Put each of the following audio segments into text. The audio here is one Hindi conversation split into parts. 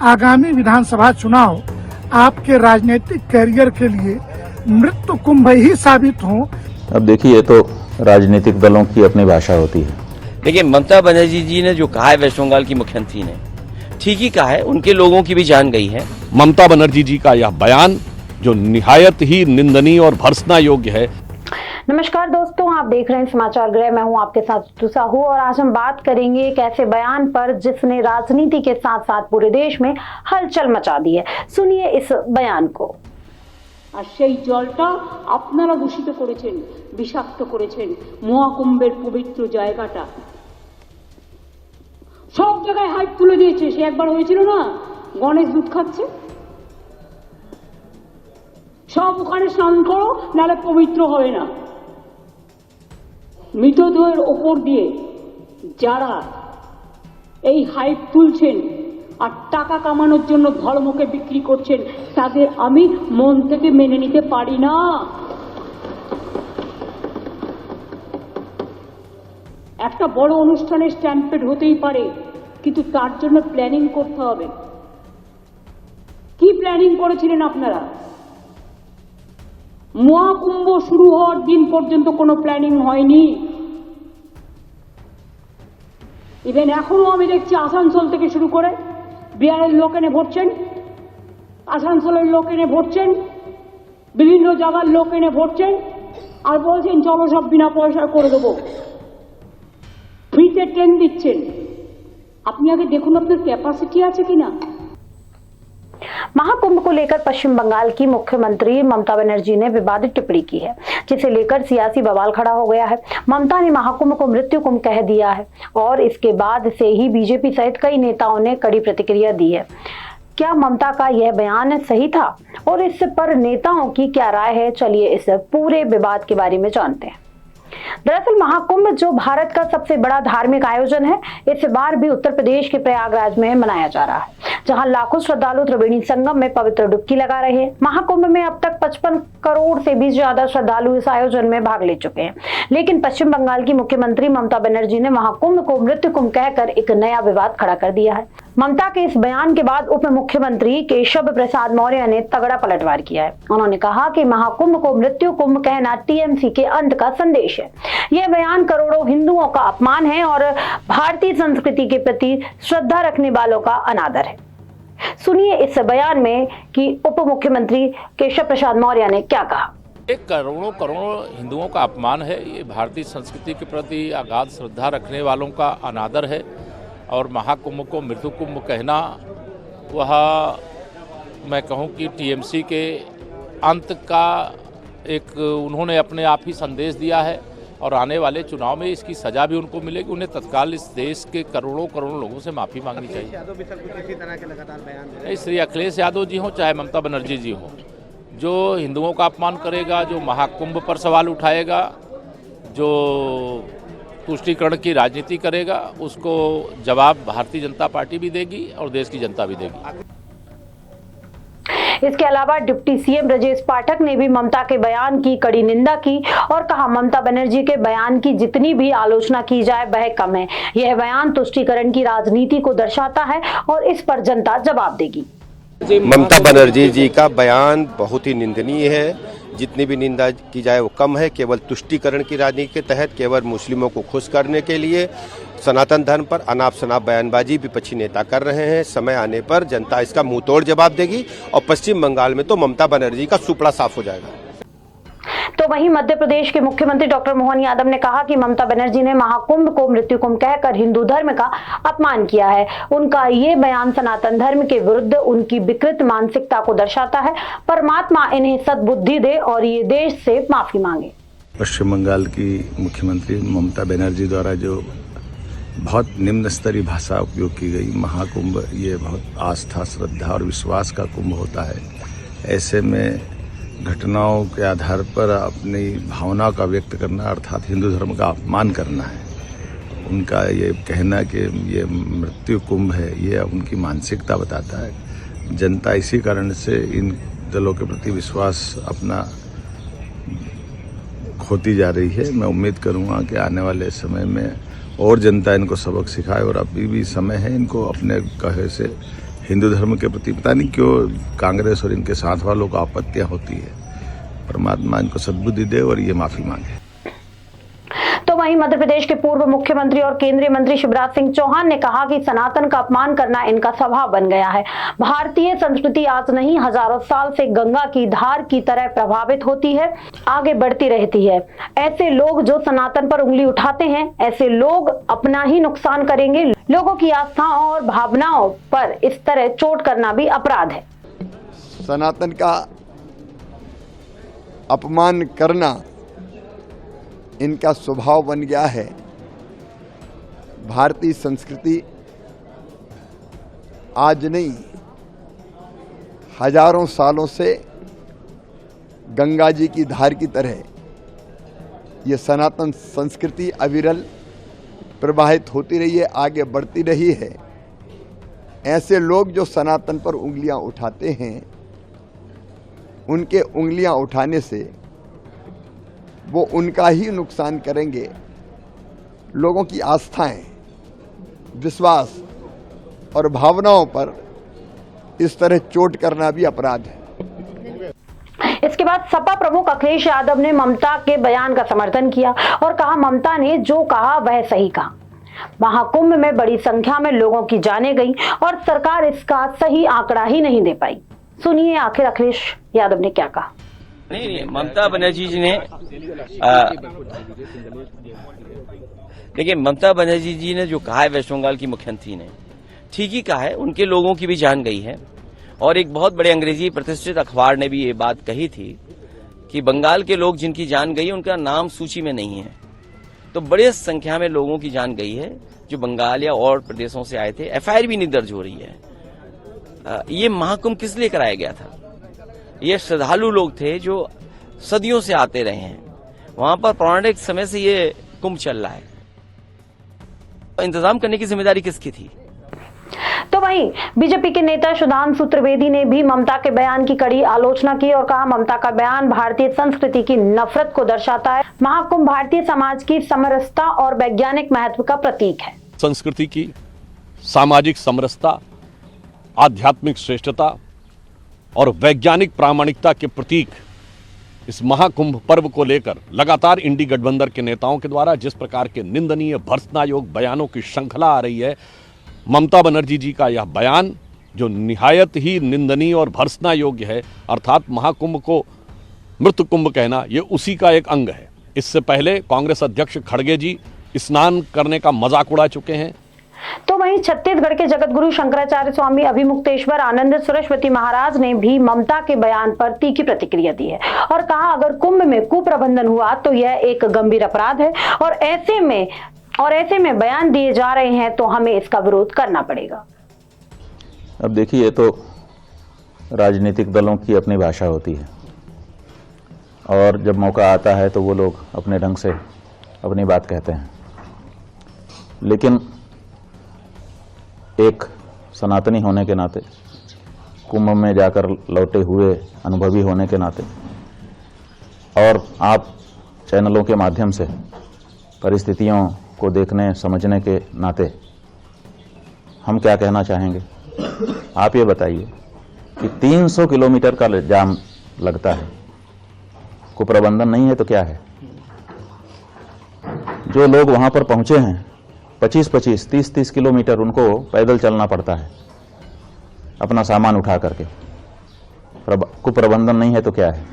आगामी विधानसभा चुनाव आपके राजनीतिक कैरियर के लिए मृत्यु कुंभ ही साबित हो? अब देखिए, ये तो राजनीतिक दलों की अपनी भाषा होती है। देखिए, ममता बनर्जी जी ने जो कहा है वेस्ट बंगाल की मुख्यमंत्री ने, ठीक ही कहा है, उनके लोगों की भी जान गई है। ममता बनर्जी जी का यह बयान जो निहायत ही निंदनीय और भर्त्सना योग्य है। नमस्कार दोस्तों, आप देख रहे हैं समाचार गृह। मैं हूं आपके साथ तुषा हूं और आज हम बात करेंगे एक ऐसे बयान पर जिसने राजनीति के साथ साथ पूरे देश में हलचल मचा दी है। सुनिए इस बयान को। আর সেই জলটা আপনারা দূষিত করেছেন, বিষাক্ত করেছেন মহাকুম্ভের পবিত্র জায়গাটা। সব জায়গায় হাইপ তুলে দিয়েছে। সে একবার হয়েছিল না, গণেশ দুধ খাচ্ছে, সব ওখানে স্নান করো নাহলে পবিত্র হবে না। মৃতদেহের ওপর দিয়ে যারা এই হাইপ তুলছেন আর টাকা কামানোর জন্য ধর্মকে বিক্রি করছেন, তাদের আমি মন থেকে মেনে নিতে পারি না। একটা বড় অনুষ্ঠানের স্ট্যাম্পেড হতেই পারে, কিন্তু তার জন্য প্ল্যানিং করতে হবে। কি প্ল্যানিং করেছিলেন আপনারা? মহাকুম্ভ শুরু হওয়ার দিন পর্যন্ত কোনো প্ল্যানিং হয়নি। ইভেন এখনো আমি দেখছি আসানসোল থেকে শুরু করে বিহারের লোক এনে ভরছেন, আসানসোলের লোক এনে ভরছেন, বিভিন্ন জায়গার লোক এনে ভরছেন, আর বলছেন চলো সব বিনা পয়সায় করে দেবো, ফ্রিতে ট্রেন দিচ্ছেন। আপনি আগে দেখুন আপনার ক্যাপাসিটি আছে কিনা। महाकुंभ को लेकर पश्चिम बंगाल की मुख्यमंत्री ममता बनर्जी ने विवादित टिप्पणी की है, जिसे लेकर सियासी बवाल खड़ा हो गया है। ममता ने महाकुंभ को मृत्यु कुंभ कह दिया है और इसके बाद से ही बीजेपी सहित कई नेताओं ने कड़ी प्रतिक्रिया दी है। क्या ममता का यह बयान सही था और इस पर नेताओं की क्या राय है? चलिए इस पूरे विवाद के बारे में जानते हैं। दरअसल महाकुंभ जो भारत का सबसे बड़ा धार्मिक आयोजन है, इस बार भी उत्तर प्रदेश के प्रयागराज में मनाया जा रहा है, जहां लाखों श्रद्धालु त्रिवेणी संगम में पवित्र डुबकी लगा रहे हैं। महाकुंभ में अब तक 55 करोड़ से भी ज्यादा श्रद्धालु इस आयोजन में भाग ले चुके हैं। लेकिन पश्चिम बंगाल की मुख्यमंत्री ममता बनर्जी ने महाकुंभ को मृत्यु कुंभ कहकर एक नया विवाद खड़ा कर दिया है। ममता के इस बयान के बाद उप मुख्यमंत्री केशव प्रसाद मौर्य ने तगड़ा पलटवार किया है। उन्होंने कहा कि महाकुंभ को मृत्यु कुंभ कहना टीएमसी के अंत का संदेश है। यह बयान करोड़ों हिंदुओं का अपमान है और भारतीय संस्कृति के प्रति श्रद्धा रखने वालों का अनादर है। सुनिए इस बयान में कि उप मुख्यमंत्री केशव प्रसाद मौर्य ने क्या कहा। एक करोड़ों हिंदुओं का अपमान है, ये भारतीय संस्कृति के प्रति अगाध श्रद्धा रखने वालों का अनादर है। और महाकुंभ को मृत्यु कुंभ कहना, वह मैं कहूँ कि टीएमसी के अंत का एक उन्होंने अपने आप ही संदेश दिया है और आने वाले चुनाव में इसकी सजा भी उनको मिलेगी। उन्हें तत्काल इस देश के करोड़ों लोगों से माफ़ी मांगनी चाहिए। यादव भी सब कुछ इसी तरह के लगातार बयान दे रहे हैं। श्री अखिलेश यादव जी हों चाहे ममता बनर्जी जी हों, जो हिंदुओं का अपमान करेगा, जो महाकुंभ पर सवाल उठाएगा, जो तुष्टीकरण की राजनीति करेगा, उसको जवाब भारतीय जनता पार्टी भी देगी और देश की जनता भी देगी। इसके अलावा डिप्टी सीएम ब्रजेश पाठक ने भी ममता के बयान की कड़ी निंदा की और कहा ममता बनर्जी के बयान की जितनी भी आलोचना की जाए वह कम है। यह बयान तुष्टीकरण की राजनीति को दर्शाता है और इस पर जनता जवाब देगी। ममता बनर्जी जी का बयान बहुत ही निंदनीय है। जितनी भी निंदा की जाए वो कम है। केवल तुष्टीकरण की राजनीति के तहत केवल मुस्लिमों को खुश करने के लिए सनातन धर्म पर अनाप शनाप बयानबाजी विपक्षी नेता कर रहे हैं। समय आने पर जनता इसका मुंह तोड़ जवाब देगी और पश्चिम बंगाल में तो ममता बनर्जी का सुपड़ा साफ हो जाएगा। तो वहीं मध्य प्रदेश के मुख्यमंत्री डॉक्टर मोहन यादव ने कहा कि ममता बनर्जी ने महाकुंभ को मृत्यु कुंभ कहकर हिंदू धर्म का अपमान किया है। उनका ये बयान सनातन धर्म के विरुद्ध उनकी विकृत मानसिकता को दर्शाता है। परमात्मा इन्हें सद्बुद्धि दे और ये देश से माफी मांगे। पश्चिम बंगाल की मुख्यमंत्री ममता बनर्जी द्वारा जो बहुत निम्न स्तरीय भाषा उपयोग की गई, महाकुंभ ये बहुत आस्था, श्रद्धा और विश्वास का कुंभ होता है। ऐसे में घटनाओं के आधार पर अपनी भावना का व्यक्त करना अर्थात हिंदू धर्म का अपमान करना है। उनका ये कहना कि ये मृत्यु कुंभ है, ये उनकी मानसिकता बताता है। जनता इसी कारण से इन दलों के प्रति विश्वास अपना खोती जा रही है। मैं उम्मीद करूंगा कि आने वाले समय में और जनता इनको सबक सिखाए और अभी भी समय है इनको अपने कहे से हिंदू धर्म के प्रति पता नहीं क्यों कांग्रेस और इनके साथ वालों को आपत्तियां होती है। परमात्मा इनको सद्बुद्धि दे और ये माफी मांगे। तो वहीं मध्य प्रदेश के पूर्व मुख्यमंत्री और केंद्रीय मंत्री शिवराज सिंह चौहान ने कहा कि सनातन का अपमान करना इनका स्वभाव बन गया है। भारतीय संस्कृति आज नहीं हजारों साल से गंगा की धार की तरह प्रभावित होती है, आगे बढ़ती रहती है। ऐसे लोग जो सनातन पर उंगली उठाते हैं, ऐसे लोग अपना ही नुकसान करेंगे। लोगों की आस्थाओं और भावनाओं पर इस तरह चोट करना भी अपराध है। सनातन का अपमान करना इनका स्वभाव बन गया है। भारतीय संस्कृति आज नहीं हजारों सालों से गंगा जी की धार की तरह ये सनातन संस्कृति अविरल प्रवाहित होती रही है, आगे बढ़ती रही है। ऐसे लोग जो सनातन पर उंगलियां उठाते हैं, उनके उंगलियां उठाने से वो उनका ही नुकसान करेंगे। लोगों की आस्थाएं, विश्वास और भावनाओं पर इस तरह चोट करना भी अपराध है। इसके बाद सपा प्रमुख अखिलेश यादव ने ममता के बयान का समर्थन किया और कहा ममता ने जो कहा वह सही कहा। महाकुंभ में बड़ी संख्या में लोगों की जानें गई और सरकार इसका सही आंकड़ा ही नहीं दे पाई। सुनिए आखिर अखिलेश यादव ने क्या कहा। नहीं, ममता बनर्जी जी ने देखिए, ममता बनर्जी जी ने जो कहा है वेस्ट बंगाल की मुख्यमंत्री ने ठीक ही कहा है। उनके लोगों की भी जान गई है और एक बहुत बड़े अंग्रेजी प्रतिष्ठित अखबार ने भी ये बात कही थी कि बंगाल के लोग जिनकी जान गई उनका नाम सूची में नहीं है। तो बड़ी संख्या में लोगों की जान गई है जो बंगाल या और प्रदेशों से आए थे। एफआईआर भी नहीं दर्ज हो रही है। ये महाकुंभ किस लिए कराया गया था? ये श्रद्धालु लोग थे जो सदियों से आते रहे हैं। वहां पर पौराणिक समय से ये कुंभ चल रहा है। इंतजाम करने की जिम्मेदारी किसकी थी? तो वहीं बीजेपी के नेता सुधांशु त्रिवेदी ने भी ममता के बयान की कड़ी आलोचना की और कहा ममता का बयान भारतीय संस्कृति की नफरत को दर्शाता है। महाकुंभ भारतीय समाज की समरसता और वैज्ञानिक महत्व का प्रतीक है। संस्कृति की सामाजिक समरसता, आध्यात्मिक श्रेष्ठता और वैज्ञानिक प्रामाणिकता के प्रतीक इस महाकुंभ पर्व को लेकर लगातार इंडी गठबंधन के नेताओं के द्वारा जिस प्रकार के निंदनीय भर्त्सना योग बयानों की श्रृंखला आ रही है, ममता बनर्जी जी का यह बयान जो निहायत ही निंदनीय और भर्त्सना योग्य है, अर्थात महाकुंभ को मृत्यु कुंभ कहना, ये उसी का एक अंग है। इससे पहले कांग्रेस अध्यक्ष खड़गे जी स्नान करने का मजाक उड़ा चुके हैं। तो वहीं छत्तीसगढ़ के जगतगुरु शंकराचार्य स्वामी अभिमुक्तेश्वर आनंद सरस्वती महाराज ने भी ममता के बयान पर तीखी प्रतिक्रिया दी है और कहा अगर कुंभ में कुप्रबंधन हुआ तो यह एक गंभीर अपराध है और ऐसे में बयान दिए जा रहे हैं तो हमें इसका विरोध करना पड़ेगा। अब देखिए, तो राजनीतिक दलों की अपनी भाषा होती है और जब मौका आता है तो वो लोग अपने ढंग से अपनी बात कहते हैं। लेकिन एक सनातनी होने के नाते, कुंभ में जाकर लौटे हुए अनुभवी होने के नाते और आप चैनलों के माध्यम से परिस्थितियों को देखने समझने के नाते हम क्या कहना चाहेंगे? आप ये बताइए कि 300 किलोमीटर का जाम लगता है, कुप्रबंधन नहीं है तो क्या है? जो लोग वहां पर पहुंचे हैं 25-25, 30-30 किलोमीटर उनको पैदल चलना पड़ता है अपना सामान उठा करके। कुप्रबंधन नहीं है तो क्या है?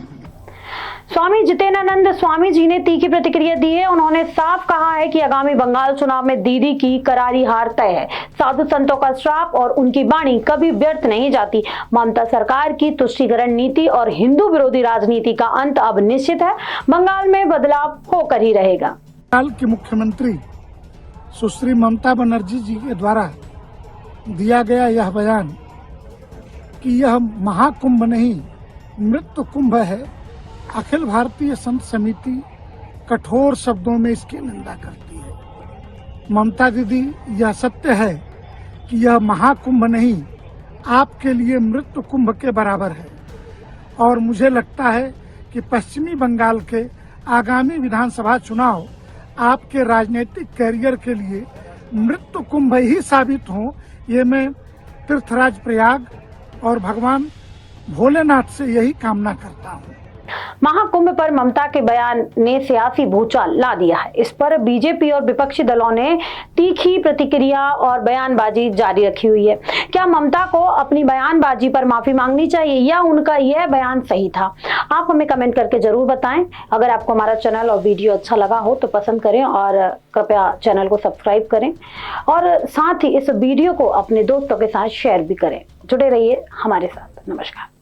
स्वामी जितेनानंद स्वामी जी ने तीखी प्रतिक्रिया दी है। उन्होंने साफ कहा है कि आगामी बंगाल चुनाव में दीदी की करारी हार तय है। साधु संतों का श्राप और उनकी वाणी कभी व्यर्थ नहीं जाती। ममता सरकार की तुष्टीकरण नीति और हिंदू विरोधी राजनीति का अंत अब निश्चित है। बंगाल में बदलाव होकर ही रहेगा। बंगाल की मुख्यमंत्री सुश्री ममता बनर्जी जी के द्वारा दिया गया यह बयान कि यह महाकुंभ नहीं मृत्यु कुंभ है, अखिल भारतीय संत समिति कठोर शब्दों में इसकी निंदा करती है। ममता दीदी, यह सत्य है कि यह महाकुंभ नहीं आपके लिए मृत्यु कुंभ के बराबर है और मुझे लगता है कि पश्चिमी बंगाल के आगामी विधानसभा चुनाव आपके राजनीतिक कैरियर के लिए मृत्यु कुंभ ही साबित हो, ये मैं तीर्थराज प्रयाग और भगवान भोलेनाथ से यही कामना करता हूँ। महाकुंभ पर ममता के बयान ने सियासी भूचाल ला दिया है। इस पर बीजेपी और विपक्षी दलों ने तीखी प्रतिक्रिया और बयानबाजी जारी रखी हुई है। क्या ममता को अपनी बयानबाजी पर माफी मांगनी चाहिए या उनका यह बयान सही था? आप हमें कमेंट करके जरूर बताएं। अगर आपको हमारा चैनल और वीडियो अच्छा लगा हो तो पसंद करें और कृपया चैनल को सब्सक्राइब करें और साथ ही इस वीडियो को अपने दोस्तों के साथ शेयर भी करें। जुड़े रहिए हमारे साथ। नमस्कार।